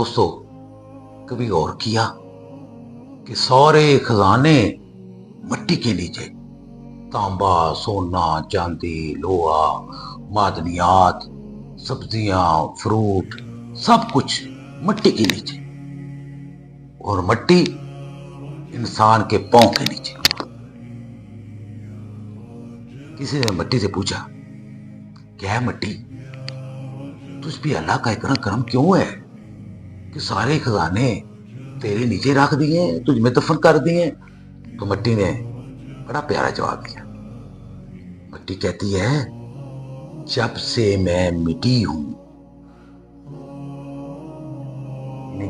دوستو کبھی غور کیا کہ سارے خزانے مٹی کے نیچے، تانبا، سونا، چاندی، لوہا، معدنیات، سبزیاں، فروٹ، سب کچھ مٹی کے نیچے، اور مٹی انسان کے پاؤں کے نیچے۔ کسی نے مٹی سے پوچھا، کیا ہے مٹی، تجھ بھی اللہ کا اتنا کرم کیوں ہے کہ سارے خزانے تیرے نیچے رکھ دیے، تجھ میں دفن کر دیے؟ تو مٹی نے بڑا پیارا جواب دیا۔ مٹی کہتی ہے، جب سے میں مٹی ہوں،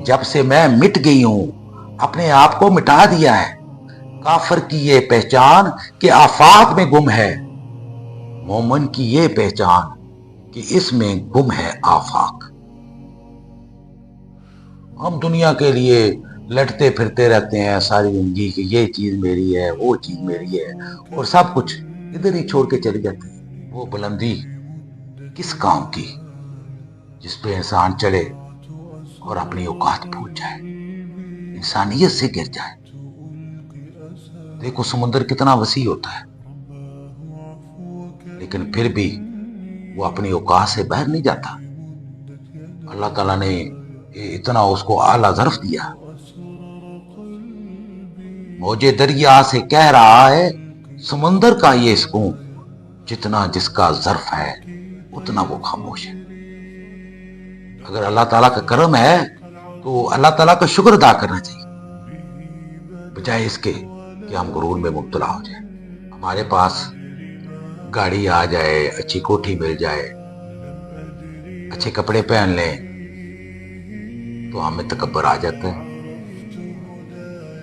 جب سے میں مٹ گئی ہوں، اپنے آپ کو مٹا دیا ہے۔ کافر کی یہ پہچان کہ آفاق میں گم ہے، مومن کی یہ پہچان کہ اس میں گم ہے آفاق۔ ہم دنیا کے لیے لڑتے پھرتے رہتے ہیں ساری زندگی کہ یہ چیز میری ہے، وہ چیز میری ہے، اور سب کچھ ادھر ہی چھوڑ کے چلے جاتے ہیں۔ وہ بلندی کس کام کی جس پہ انسان چڑھے اور اپنی اوقات بھول جائے، انسانیت سے گر جائے۔ دیکھو سمندر کتنا وسیع ہوتا ہے، لیکن پھر بھی وہ اپنی اوقات سے باہر نہیں جاتا۔ اللہ تعالیٰ نے اتنا اس کو اعلیٰ ظرف دیا، موجے دریا سے کہہ رہا ہے سمندر کا یہ سکون، جتنا جس کا ظرف ہے اتنا وہ خاموش ہے۔ اگر اللہ تعالیٰ کا کرم ہے تو اللہ تعالیٰ کا شکر ادا کرنا چاہیے، بجائے اس کے کہ ہم غرور میں مبتلا ہو جائیں۔ ہمارے پاس گاڑی آ جائے، اچھی کوٹھی مل جائے، اچھے کپڑے پہن لیں تو ہمیں تکبر آ جاتا ہے،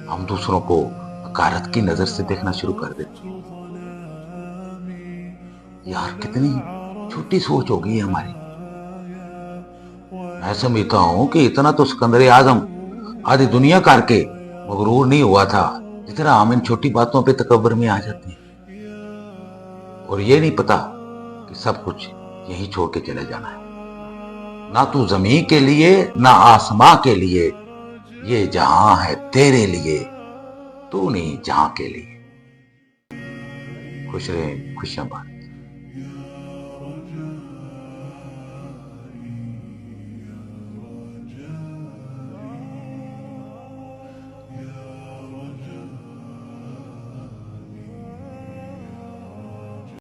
ہم دوسروں کو حقارت کی نظر سے دیکھنا شروع کر دیتے ہیں۔ یار کتنی چھوٹی سوچ ہو گئی ہے ہماری۔ میں سمجھتا ہوں کہ اتنا تو سکندر اعظم آدھی دنیا کر کے مغرور نہیں ہوا تھا جتنا ہم ان چھوٹی باتوں پہ تکبر میں آ جاتے ہیں، اور یہ نہیں پتا کہ سب کچھ یہی چھوڑ کے چلے جانا ہے۔ نہ تو زمین کے لیے نہ آسماں کے لیے، یہ جہاں ہے تیرے لیے، تو نہیں جہاں کے لیے۔ خوش رہیں، خوشیاں بات۔